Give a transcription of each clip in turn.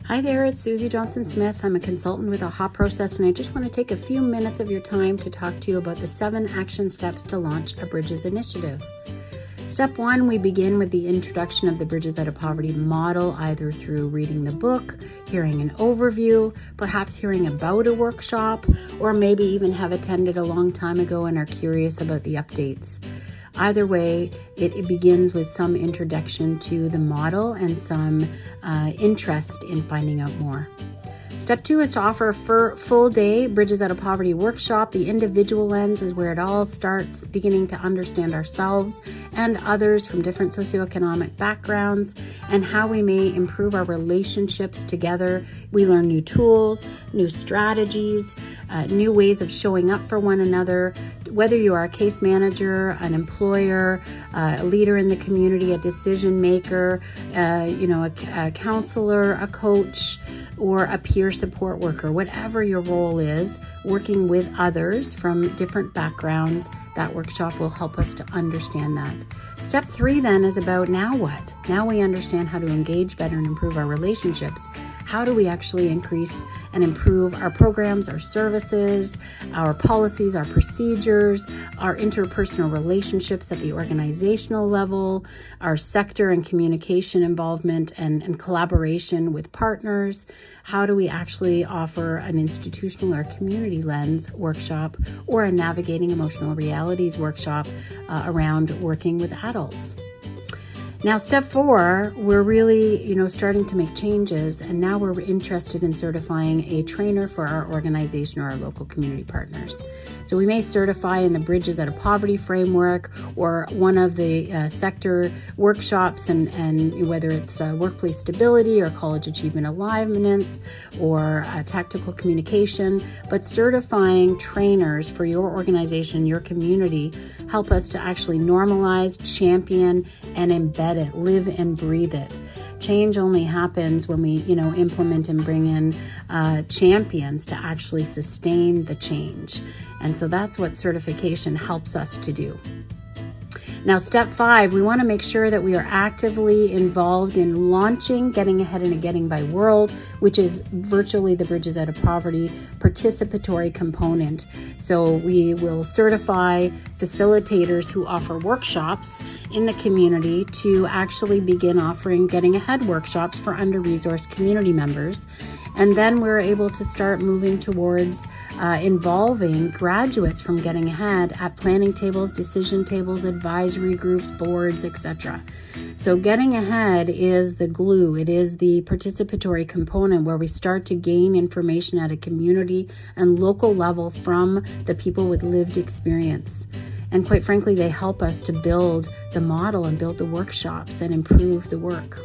Hi there, it's Susie Johnson-Smith. I'm a consultant with AHA Process, and I just want to take a few minutes of your time to talk to you about the 7 action steps to launch a Bridges initiative. Step 1, we begin with the introduction of the Bridges Out of Poverty model, either through reading the book, hearing an overview, perhaps hearing about a workshop, or maybe even have attended a long time ago and are curious about the updates. Either way, it begins with some introduction to the model and some interest in finding out more. Step 2 is to offer a full day Bridges Out of Poverty workshop. The individual lens is where it all starts, beginning to understand ourselves and others from different socioeconomic backgrounds and how we may improve our relationships together. We learn new tools, new strategies, new ways of showing up for one another. Whether you are a case manager, an employer, a leader in the community, a decision maker, a counselor, a coach, or a peer support worker, whatever your role is, working with others from different backgrounds, that workshop will help us to understand that. Step 3 then is about now what? Now we understand how to engage better and improve our relationships. How do we actually increase and improve our programs, our services, our policies, our procedures, our interpersonal relationships at the organizational level, our sector and communication involvement and collaboration with partners? How do we actually offer an institutional or community lens workshop or a navigating emotional realities workshop around working with adults? Now, step 4, we're really, starting to make changes, and now we're interested in certifying a trainer for our organization or our local community partners. So we may certify in the Bridges Out of Poverty framework or one of the sector workshops, and whether it's workplace stability or college achievement alignments or tactical communication, but certifying trainers for your organization, your community, help us to actually normalize, champion, and embed it, live and breathe it. Change only happens when we, implement and bring in champions to actually sustain the change. And so that's what certification helps us to do. Now, step 5, we want to make sure that we are actively involved in launching Getting Ahead in a Getting By World, which is virtually the Bridges Out of Poverty participatory component. So we will certify facilitators who offer workshops in the community to actually begin offering Getting Ahead workshops for under-resourced community members. And then we're able to start moving towards involving graduates from Getting Ahead at planning tables, decision tables, advisory groups, boards, etc. So Getting Ahead is the glue. It is the participatory component where we start to gain information at a community and local level from the people with lived experience. And quite frankly, they help us to build the model and build the workshops and improve the work.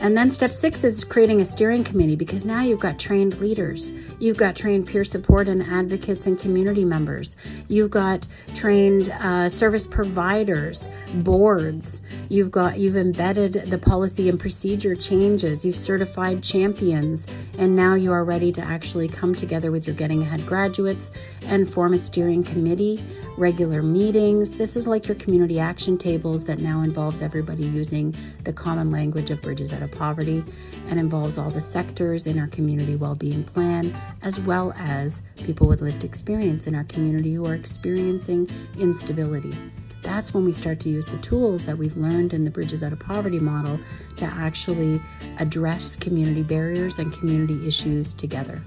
And then step 6 is creating a steering committee, because now you've got trained leaders. You've got trained peer support and advocates and community members. You've got trained service providers, boards. You've embedded the policy and procedure changes. You've certified champions. And now you are ready to actually come together with your Getting Ahead graduates and form a steering committee, regular meetings. This is like your community action tables that now involves everybody using the common language of Bridges Out of Poverty and involves all the sectors in our community well-being plan, as well as people with lived experience in our community who are experiencing instability. That's when we start to use the tools that we've learned in the Bridges Out of Poverty model to actually address community barriers and community issues together.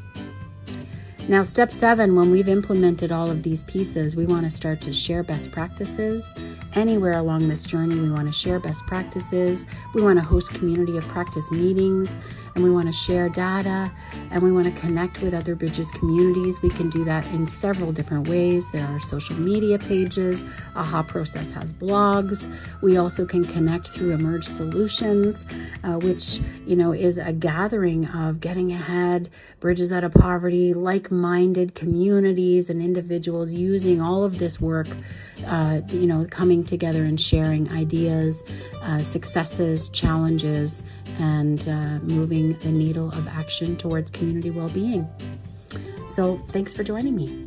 Now, step 7, when we've implemented all of these pieces, we want to start to share best practices. Anywhere along this journey, we want to share best practices. We want to host community of practice meetings, and we want to share data, and we want to connect with other Bridges communities. We can do that in several different ways. There are social media pages. AHA Process has blogs. We also can connect through Emerge Solutions, which, is a gathering of Getting Ahead, Bridges Out of Poverty, like-minded communities and individuals using all of this work, coming together and sharing ideas, successes, challenges, and moving the needle of action towards community well-being. So thanks for joining me.